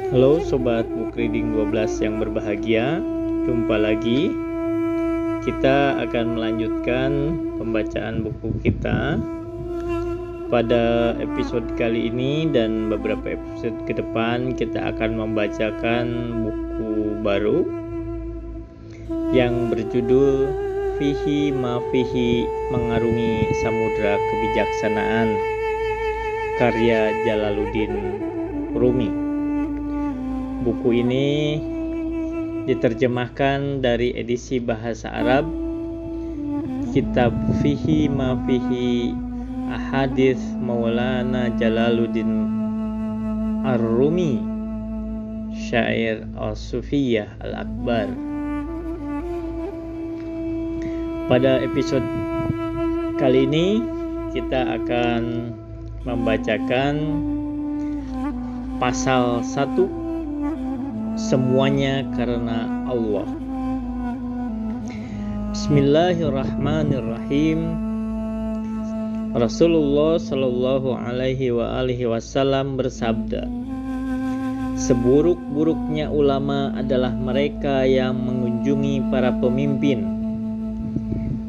Halo Sobat Book Reading 12 yang berbahagia. Jumpa lagi. Kita akan melanjutkan pembacaan buku kita pada episode kali ini, dan beberapa episode ke depan kita akan membacakan buku baru yang berjudul Fihi Ma Fihi, Mengarungi Samudra Kebijaksanaan, karya Jalaluddin Rumi. Buku ini diterjemahkan dari edisi bahasa Arab Kitab Fihi Ma Fihi Ahadits Maulana Jalaluddin Ar-Rumi, Syair Al-Sufiyah Al-Akbar. Pada episode kali ini kita akan membacakan pasal 1, semuanya karena Allah. Bismillahirrahmanirrahim. Rasulullah Shallallahu Alaihi Wasallam bersabda, seburuk-buruknya ulama adalah mereka yang mengunjungi para pemimpin,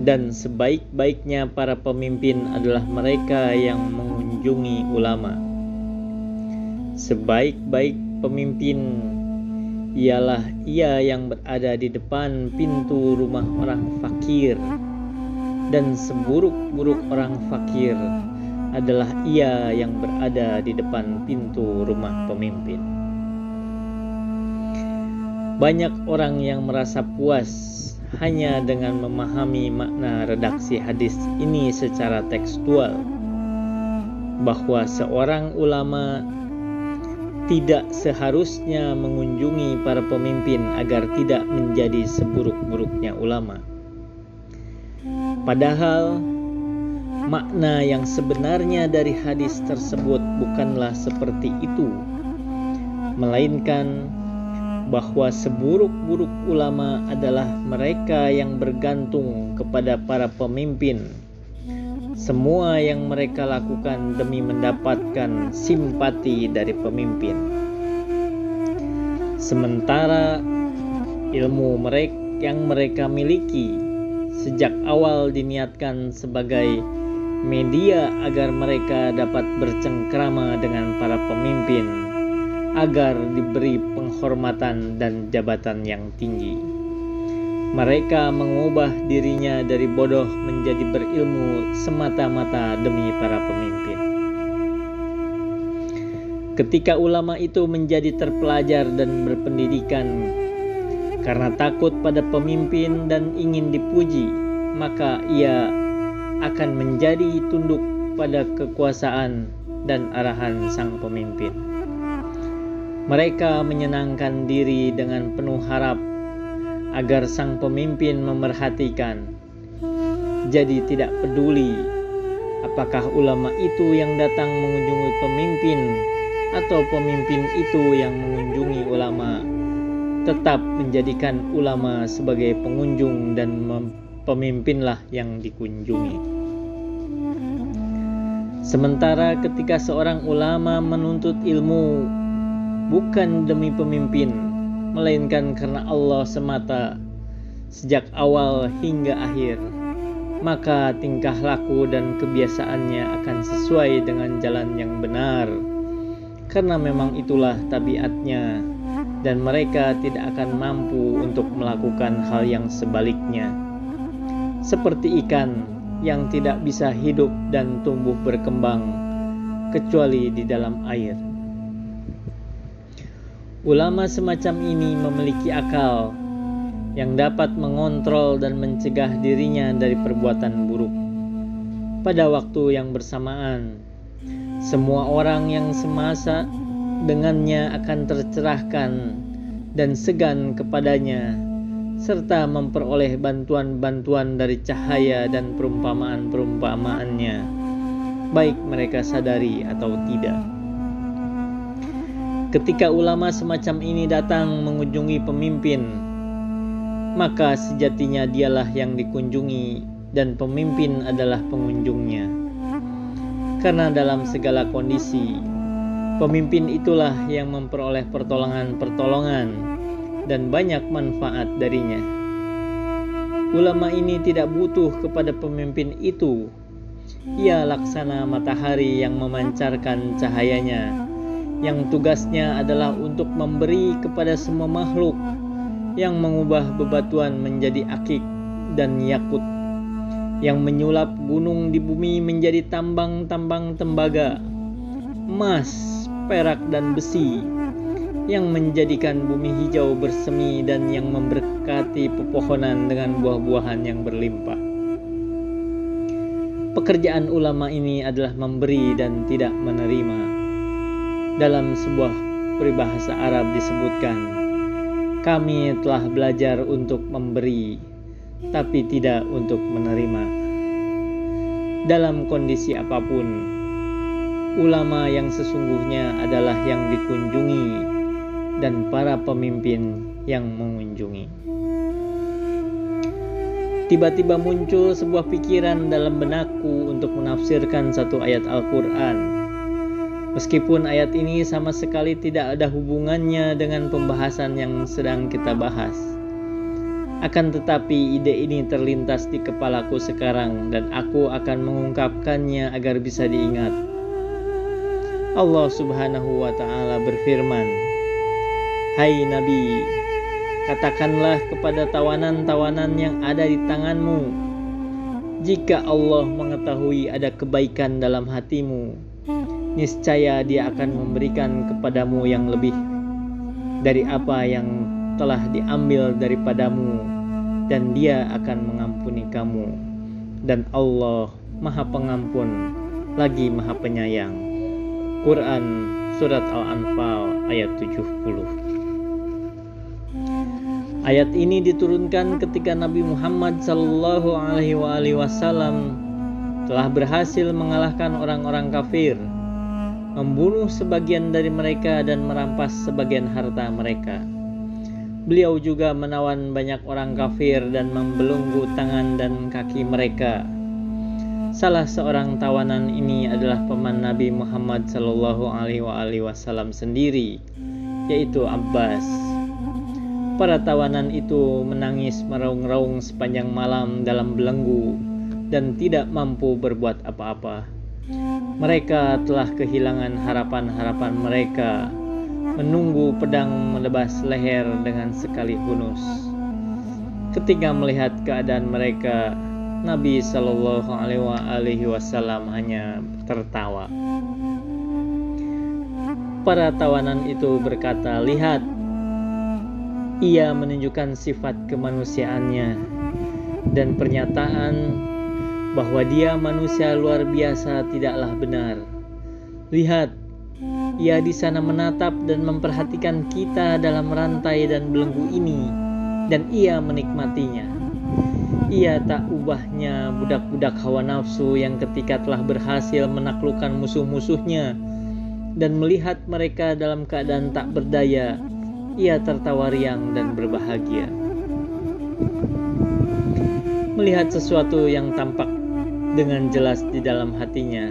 dan sebaik-baiknya para pemimpin adalah mereka yang mengunjungi ulama. Sebaik-baik pemimpin ialah ia yang berada di depan pintu rumah orang fakir, dan seburuk-buruk orang fakir adalah ia yang berada di depan pintu rumah pemimpin. Banyak orang yang merasa puas hanya dengan memahami makna redaksi hadis ini secara tekstual, bahwa seorang ulama tidak seharusnya mengunjungi para pemimpin agar tidak menjadi seburuk-buruknya ulama. Padahal makna yang sebenarnya dari hadis tersebut bukanlah seperti itu, melainkan bahwa seburuk-buruk ulama adalah mereka yang bergantung kepada para pemimpin. Semua yang mereka lakukan demi mendapatkan simpati dari pemimpin. Sementara ilmu yang mereka miliki sejak awal diniatkan sebagai media agar mereka dapat bercengkrama dengan para pemimpin, agar diberi penghormatan dan jabatan yang tinggi. Mereka mengubah dirinya dari bodoh menjadi berilmu semata-mata demi para pemimpin. Ketika ulama itu menjadi terpelajar dan berpendidikan karena takut pada pemimpin dan ingin dipuji, maka ia akan menjadi tunduk pada kekuasaan dan arahan sang pemimpin. Mereka menyenangkan diri dengan penuh harap agar sang pemimpin memerhatikan. Jadi tidak peduli apakah ulama itu yang datang mengunjungi pemimpin atau pemimpin itu yang mengunjungi ulama, tetap menjadikan ulama sebagai pengunjung dan pemimpinlah yang dikunjungi. Sementara ketika seorang ulama menuntut ilmu bukan demi pemimpin, melainkan karena Allah semata sejak awal hingga akhir, maka tingkah laku dan kebiasaannya akan sesuai dengan jalan yang benar, karena memang itulah tabiatnya, dan mereka tidak akan mampu untuk melakukan hal yang sebaliknya, seperti ikan yang tidak bisa hidup dan tumbuh berkembang kecuali di dalam air. Ulama semacam ini memiliki akal yang dapat mengontrol dan mencegah dirinya dari perbuatan buruk. Pada waktu yang bersamaan, semua orang yang semasa dengannya akan tercerahkan dan segan kepadanya, serta memperoleh bantuan-bantuan dari cahaya dan perumpamaan-perumpamaannya, baik mereka sadari atau tidak. Ketika ulama semacam ini datang mengunjungi pemimpin, maka sejatinya dialah yang dikunjungi dan pemimpin adalah pengunjungnya. Karena dalam segala kondisi, Pemimpin itulah yang memperoleh pertolongan dan banyak manfaat darinya. Ulama ini tidak butuh kepada pemimpin itu. Ia laksana matahari yang memancarkan cahayanya, yang tugasnya adalah untuk memberi kepada semua makhluk, yang mengubah bebatuan menjadi akik dan yakut, yang menyulap gunung di bumi menjadi tambang-tambang tembaga, emas, perak dan besi, yang menjadikan bumi hijau bersemi dan yang memberkati pepohonan dengan buah-buahan yang berlimpah. Pekerjaan ulama ini adalah memberi dan tidak menerima. Dalam sebuah peribahasa Arab disebutkan, kami telah belajar untuk memberi, tapi tidak untuk menerima. Dalam kondisi apapun, ulama yang sesungguhnya adalah yang dikunjungi dan para pemimpin yang mengunjungi. Tiba-tiba muncul sebuah pikiran dalam benakku untuk menafsirkan satu ayat Al-Quran. Meskipun ayat ini sama sekali tidak ada hubungannya dengan pembahasan yang sedang kita bahas. Akan tetapi ide ini terlintas di kepalaku sekarang dan aku akan mengungkapkannya agar bisa diingat. Allah Subhanahu wa Ta'ala berfirman, "Hai Nabi, katakanlah kepada tawanan-tawanan yang ada di tanganmu, jika Allah mengetahui ada kebaikan dalam hatimu, niscaya Dia akan memberikan kepadamu yang lebih dari apa yang telah diambil daripadamu, dan Dia akan mengampuni kamu. Dan Allah Maha Pengampun lagi Maha Penyayang." Quran Surat Al-Anfal ayat 70. Ayat ini diturunkan ketika Nabi Muhammad SAW telah berhasil mengalahkan orang-orang kafir, membunuh sebagian dari mereka dan merampas sebagian harta mereka. Beliau juga menawan banyak orang kafir dan membelenggu tangan dan kaki mereka. Salah seorang tawanan ini adalah paman Nabi Muhammad SAW sendiri, yaitu Abbas. Para tawanan itu menangis meraung-raung sepanjang malam dalam belenggu dan tidak mampu berbuat apa-apa. Mereka telah kehilangan harapan-harapan mereka, menunggu pedang menebas leher dengan sekali hunus. Ketika melihat keadaan mereka, Nabi SAW hanya tertawa. Para tawanan itu berkata, "Lihat, Ia menunjukkan sifat kemanusiaannya dan pernyataan bahwa Dia manusia luar biasa tidaklah benar. Lihat, Ia di sana menatap dan memperhatikan kita dalam rantai dan belenggu ini, dan Ia menikmatinya. Ia tak ubahnya budak-budak hawa nafsu yang ketika telah berhasil menaklukkan musuh-musuhnya dan melihat mereka dalam keadaan tak berdaya, Ia tertawa riang dan berbahagia. Melihat sesuatu yang tampak dengan jelas di dalam hatinya,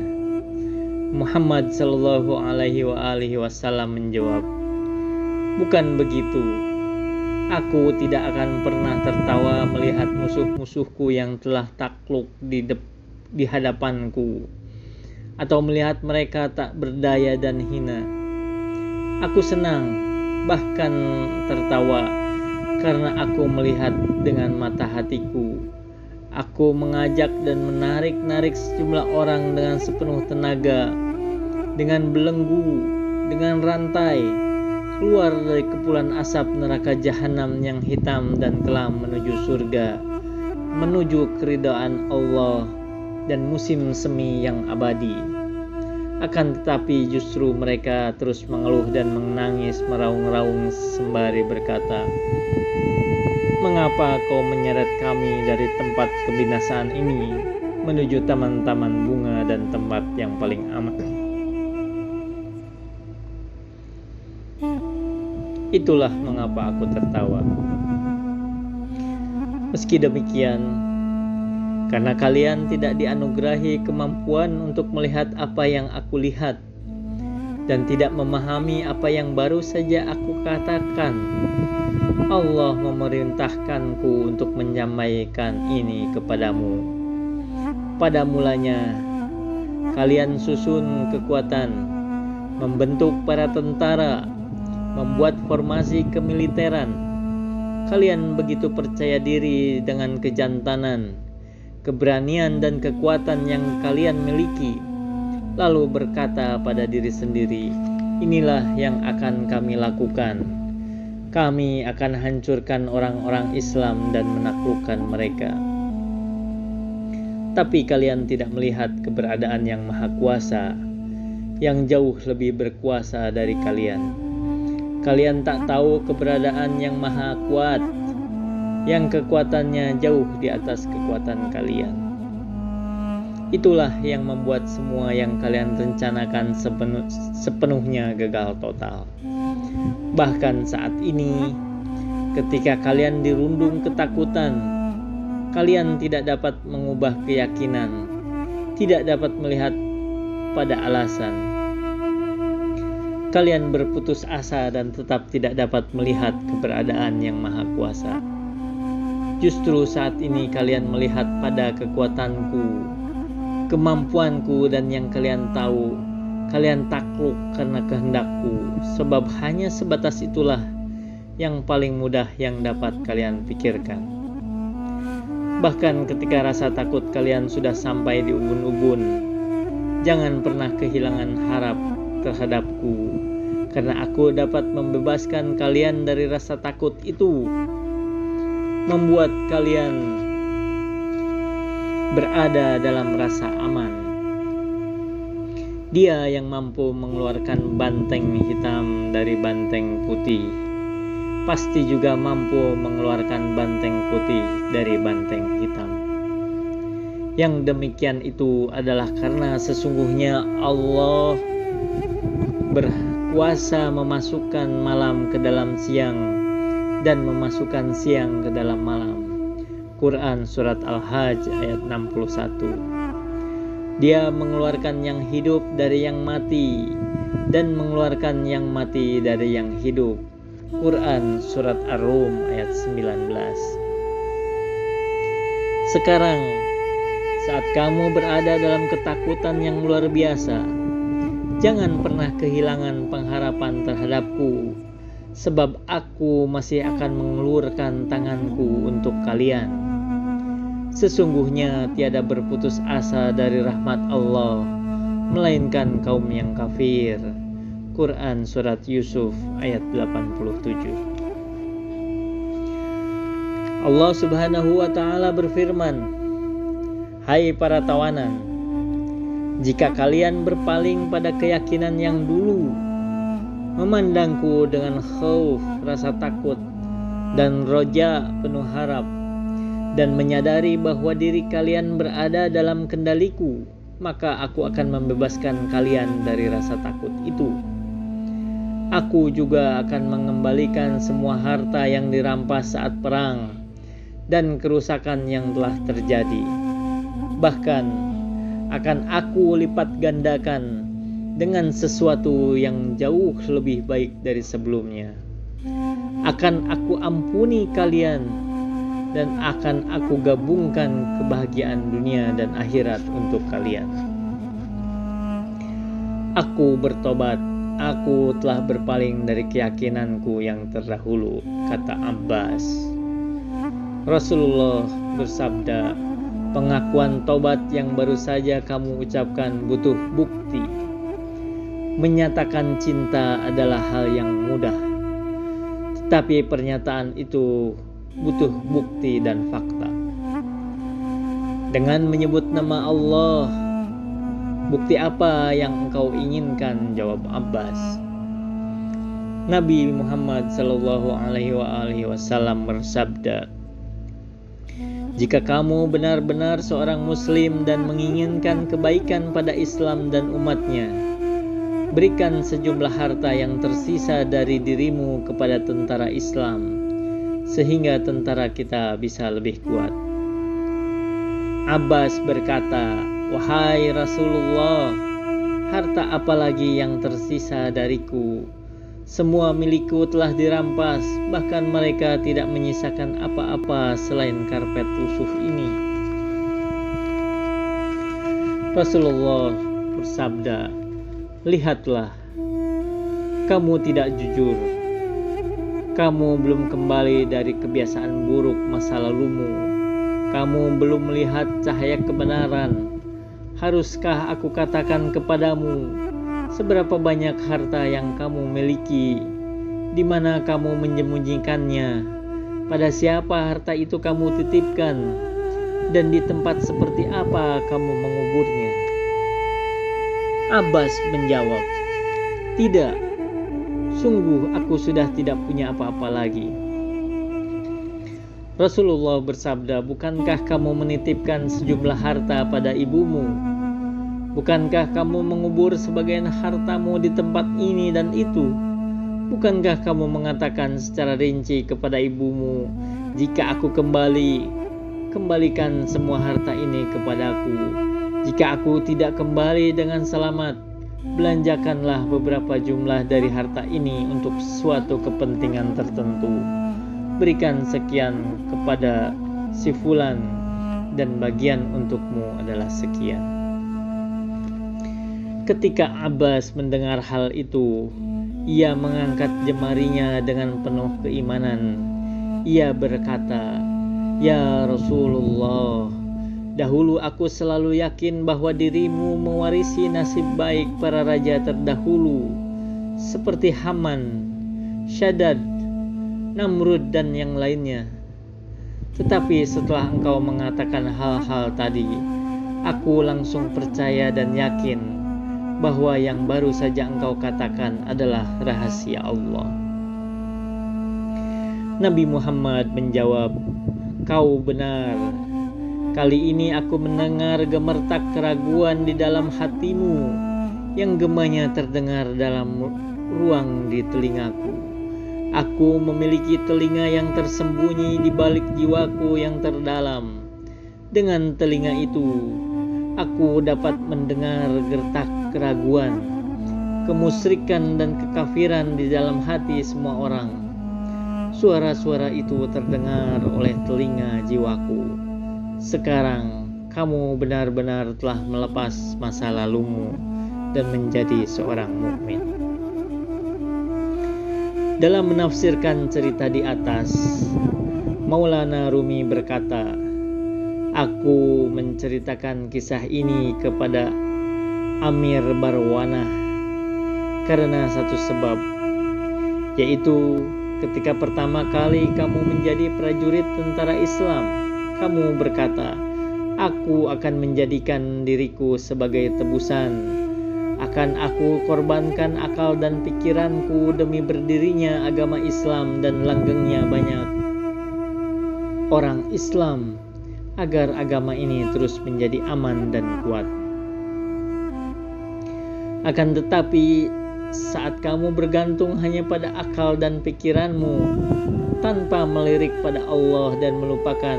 Muhammad SAW menjawab, "Bukan begitu. Aku tidak akan pernah tertawa melihat musuh-musuhku yang telah takluk di hadapanku, atau melihat mereka tak berdaya dan hina. Aku senang, bahkan tertawa, karena aku melihat dengan mata hatiku. Aku mengajak dan menarik-narik sejumlah orang dengan sepenuh tenaga, dengan belenggu, dengan rantai, keluar dari kepulan asap neraka jahanam yang hitam dan kelam menuju surga, menuju keridhaan Allah dan musim semi yang abadi. Akan tetapi justru mereka terus mengeluh dan menangis meraung-raung sembari berkata, 'Mengapa kau menyeret kami dari tempat kebinasaan ini menuju taman-taman bunga dan tempat yang paling aman?' Itulah mengapa aku tertawa. Meski demikian, karena kalian tidak dianugerahi kemampuan untuk melihat apa yang aku lihat, dan tidak memahami apa yang baru saja aku katakan. Allah memerintahkanku untuk menyampaikan ini kepadamu. Pada mulanya, kalian susun kekuatan, membentuk para tentara, membuat formasi kemiliteran. Kalian begitu percaya diri dengan kejantanan, keberanian dan kekuatan yang kalian miliki, lalu berkata pada diri sendiri, inilah yang akan kami lakukan. Kami akan hancurkan orang-orang Islam dan menaklukkan mereka. Tapi kalian tidak melihat keberadaan yang maha kuasa, yang jauh lebih berkuasa dari kalian. Kalian tak tahu keberadaan yang maha kuat, yang kekuatannya jauh di atas kekuatan kalian. Itulah yang membuat semua yang kalian rencanakan sepenuhnya gagal total. Bahkan saat ini, ketika kalian dirundung ketakutan, kalian tidak dapat mengubah keyakinan, tidak dapat melihat pada alasan. Kalian berputus asa dan tetap tidak dapat melihat keberadaan yang maha kuasa. Justru saat ini kalian melihat pada kekuatanku, kemampuanku, dan yang kalian tahu, kalian takluk karena kehendakku, sebab hanya sebatas itulah yang paling mudah yang dapat kalian pikirkan. Bahkan ketika rasa takut kalian sudah sampai di ubun-ubun, jangan pernah kehilangan harap terhadapku, karena aku dapat membebaskan kalian dari rasa takut itu, membuat kalian berada dalam rasa aman. Dia yang mampu mengeluarkan banteng hitam dari banteng putih, pasti juga mampu mengeluarkan banteng putih dari banteng hitam. Yang demikian itu adalah karena sesungguhnya Allah berkuasa memasukkan malam ke dalam siang dan memasukkan siang ke dalam malam. Quran Surat Al-Hajj ayat 61. Dia mengeluarkan yang hidup dari yang mati dan mengeluarkan yang mati dari yang hidup. Quran Surat Ar-Rum ayat 19. Sekarang, saat kamu berada dalam ketakutan yang luar biasa, jangan pernah kehilangan pengharapan terhadapku, sebab aku masih akan mengulurkan tanganku untuk kalian. Sesungguhnya tiada berputus asa dari rahmat Allah, melainkan kaum yang kafir. Quran Surat Yusuf ayat 87. Allah Subhanahu wa Ta'ala berfirman, hai para tawanan, jika kalian berpaling pada keyakinan yang dulu, memandangku dengan khauf, rasa takut, dan roja, penuh harap, dan menyadari bahwa diri kalian berada dalam kendaliku, maka aku akan membebaskan kalian dari rasa takut itu. Aku juga akan mengembalikan semua harta yang dirampas saat perang dan kerusakan yang telah terjadi. Bahkan akan aku lipat gandakan dengan sesuatu yang jauh lebih baik dari sebelumnya. Akan aku ampuni kalian dan akan aku gabungkan kebahagiaan dunia dan akhirat untuk kalian. Aku bertobat, aku telah berpaling dari keyakinanku yang terdahulu, kata Abbas. Rasulullah bersabda, pengakuan tobat yang baru saja kamu ucapkan butuh bukti. Menyatakan cinta adalah hal yang mudah, tetapi pernyataan itu butuh bukti dan fakta. Dengan menyebut nama Allah, bukti apa yang engkau inginkan? Jawab Abbas. Nabi Muhammad SAW bersabda, jika kamu benar-benar seorang muslim dan menginginkan kebaikan pada Islam dan umatnya, berikan sejumlah harta yang tersisa dari dirimu kepada tentara Islam, sehingga tentara kita bisa lebih kuat. Abbas berkata, wahai Rasulullah, harta apalagi yang tersisa dariku? Semua milikku telah dirampas, bahkan mereka tidak menyisakan apa-apa selain karpet lusuh ini. Rasulullah bersabda, lihatlah, kamu tidak jujur. Kamu belum kembali dari kebiasaan buruk masa lalumu. Kamu belum melihat cahaya kebenaran. Haruskah aku katakan kepadamu, seberapa banyak harta yang kamu miliki? Di mana kamu menyembunyikannya? Pada siapa harta itu kamu titipkan? Dan di tempat seperti apa kamu menguburnya? Abbas menjawab, tidak, sungguh aku sudah tidak punya apa-apa lagi. Rasulullah bersabda, bukankah kamu menitipkan sejumlah harta pada ibumu? Bukankah kamu mengubur sebagian hartamu di tempat ini dan itu? Bukankah kamu mengatakan secara rinci kepada ibumu, jika aku kembali, kembalikan semua harta ini kepadaku. Jika aku tidak kembali dengan selamat, belanjakanlah beberapa jumlah dari harta ini untuk suatu kepentingan tertentu. Berikan sekian kepada si fulan dan bagian untukmu adalah sekian. Ketika Abbas mendengar hal itu, ia mengangkat jemarinya dengan penuh keimanan. Ia berkata, ya Rasulullah, dahulu aku selalu yakin bahwa dirimu mewarisi nasib baik para raja terdahulu, seperti Haman, Shaddad, Namrud dan yang lainnya. Tetapi setelah engkau mengatakan hal-hal tadi, aku langsung percaya dan yakin bahwa yang baru saja engkau katakan adalah rahasia Allah. Nabi Muhammad menjawab, kau benar. Kali ini aku mendengar gemertak keraguan di dalam hatimu, yang gemanya terdengar dalam ruang di telingaku. Aku memiliki telinga yang tersembunyi di balik jiwaku yang terdalam. Dengan telinga itu, aku dapat mendengar gertak keraguan, kemusyrikan dan kekafiran di dalam hati semua orang. Suara-suara itu terdengar oleh telinga jiwaku. Sekarang kamu benar-benar telah melepas masa lalumu dan menjadi seorang mukmin. Dalam menafsirkan cerita di atas, Maulana Rumi berkata, aku menceritakan kisah ini kepada Amir Barwanah karena satu sebab, yaitu ketika pertama kali kamu menjadi prajurit tentara Islam, kamu berkata, aku akan menjadikan diriku sebagai tebusan. Akan aku korbankan akal dan pikiranku demi berdirinya agama Islam dan langgengnya banyak orang Islam, agar agama ini terus menjadi aman dan kuat. Akan tetapi, saat kamu bergantung hanya pada akal dan pikiranmu, tanpa melirik pada Allah dan melupakan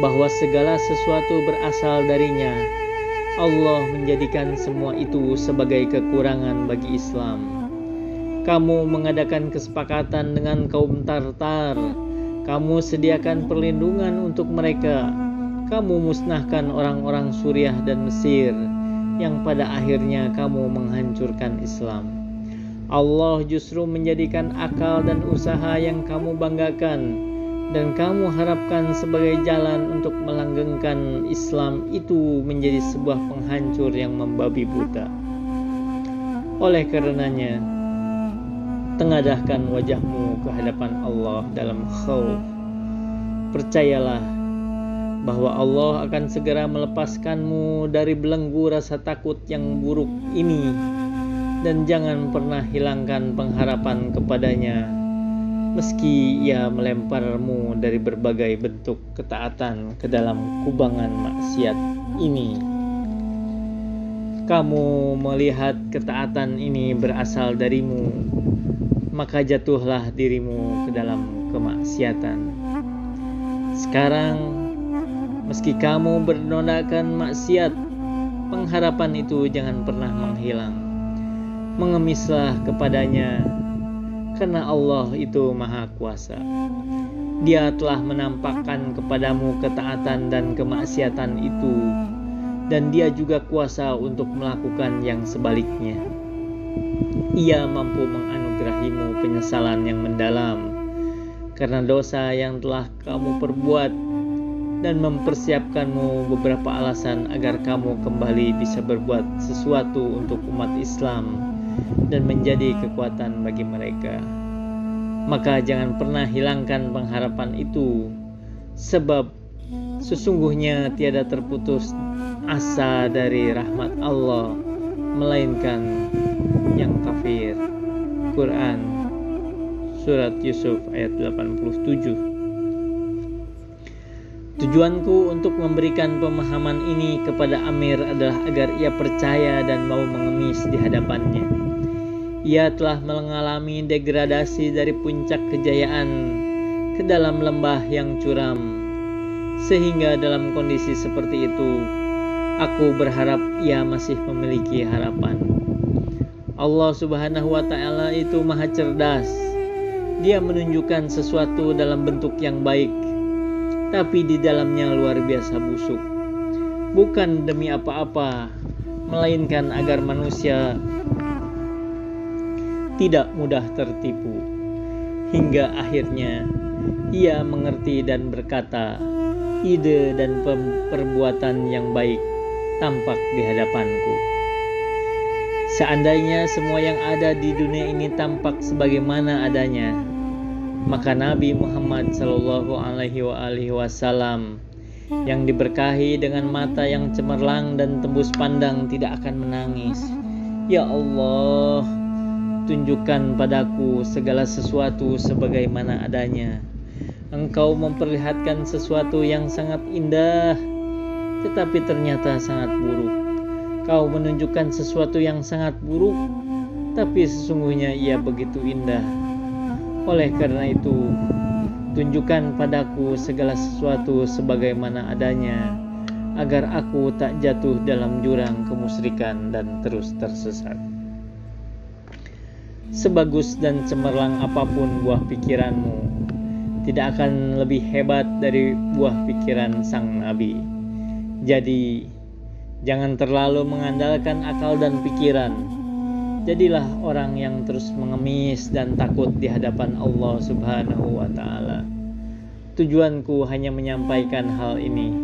bahwa segala sesuatu berasal darinya, Allah menjadikan semua itu sebagai kekurangan bagi Islam. Kamu mengadakan kesepakatan dengan kaum Tartar. Kamu sediakan perlindungan untuk mereka. Kamu musnahkan orang-orang Suriah dan Mesir, yang pada akhirnya kamu menghancurkan Islam. Allah justru menjadikan akal dan usaha yang kamu banggakan dan kamu harapkan sebagai jalan untuk melanggengkan Islam itu menjadi sebuah penghancur yang membabi buta. Oleh karenanya, tengadahkan wajahmu ke hadapan Allah dalam khauf. Percayalah bahwa Allah akan segera melepaskanmu dari belenggu rasa takut yang buruk ini, dan jangan pernah hilangkan pengharapan kepadanya meski ia melemparmu dari berbagai bentuk ketaatan ke dalam kubangan maksiat ini. Kamu melihat ketaatan ini berasal darimu, maka jatuhlah dirimu ke dalam kemaksiatan. Sekarang, meski kamu bernodakkan maksiat, pengharapan itu jangan pernah menghilang. Mengemislah kepadanya, karena Allah itu Maha Kuasa. Dia telah menampakkan kepadamu ketaatan dan kemaksiatan itu, dan Dia juga kuasa untuk melakukan yang sebaliknya. Ia mampu menganugerahimu penyesalan yang mendalam karena dosa yang telah kamu perbuat, dan mempersiapkanmu beberapa alasan agar kamu kembali bisa berbuat sesuatu untuk umat Islam dan menjadi kekuatan bagi mereka. Maka jangan pernah hilangkan pengharapan itu, sebab sesungguhnya tiada terputus asa dari rahmat Allah melainkan yang kafir. Quran Surat Yusuf ayat 87. Tujuanku untuk memberikan pemahaman ini kepada Amir adalah agar ia percaya dan mau mengemis di hadapannya. Ia telah mengalami degradasi dari puncak kejayaan ke dalam lembah yang curam. Sehingga dalam kondisi seperti itu, aku berharap ia masih memiliki harapan. Allah Subhanahu wa Ta'ala itu Maha cerdas. Dia menunjukkan sesuatu dalam bentuk yang baik, tapi di dalamnya luar biasa busuk. Bukan demi apa-apa, melainkan agar manusia tidak mudah tertipu. Hingga akhirnya ia mengerti dan berkata, ide dan perbuatan yang baik tampak di hadapanku. Seandainya semua yang ada di dunia ini tampak sebagaimana adanya, maka Nabi Muhammad SAW yang diberkahi dengan mata yang cemerlang dan tembus pandang tidak akan menangis. Ya Allah, tunjukkan padaku segala sesuatu sebagaimana adanya. Engkau memperlihatkan sesuatu yang sangat indah, tetapi ternyata sangat buruk. Kau menunjukkan sesuatu yang sangat buruk, tapi sesungguhnya ia begitu indah. Oleh karena itu, tunjukkan padaku segala sesuatu sebagaimana adanya, agar aku tak jatuh dalam jurang kemusyrikan dan terus tersesat. Sebagus dan cemerlang apapun buah pikiranmu, tidak akan lebih hebat dari buah pikiran sang Nabi. Jadi, jangan terlalu mengandalkan akal dan pikiran. Jadilah orang yang terus mengemis dan takut di hadapan Allah Subhanahu wa Ta'ala. Tujuanku hanya menyampaikan hal ini.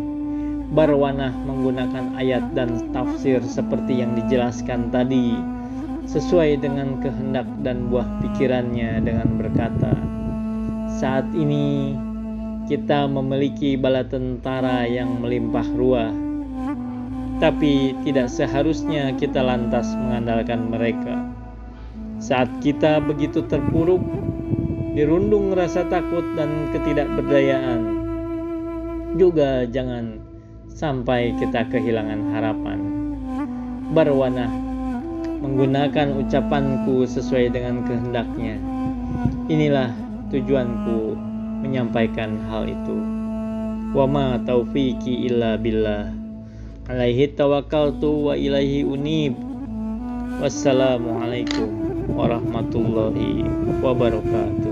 Barwanah menggunakan ayat dan tafsir seperti yang dijelaskan tadi, sesuai dengan kehendak dan buah pikirannya dengan berkata, saat ini kita memiliki bala tentara yang melimpah ruah, tapi tidak seharusnya kita lantas mengandalkan mereka. Saat kita begitu terpuruk, dirundung rasa takut dan ketidakberdayaan, juga jangan sampai kita kehilangan harapan. Barwanah menggunakan ucapanku sesuai dengan kehendaknya. Inilah tujuanku menyampaikan hal itu. Wa ma taufiqi illa billah. Alaihi tawakkaltu wa ilaihi unib. Wassalamualaikum warahmatullahi wabarakatuh.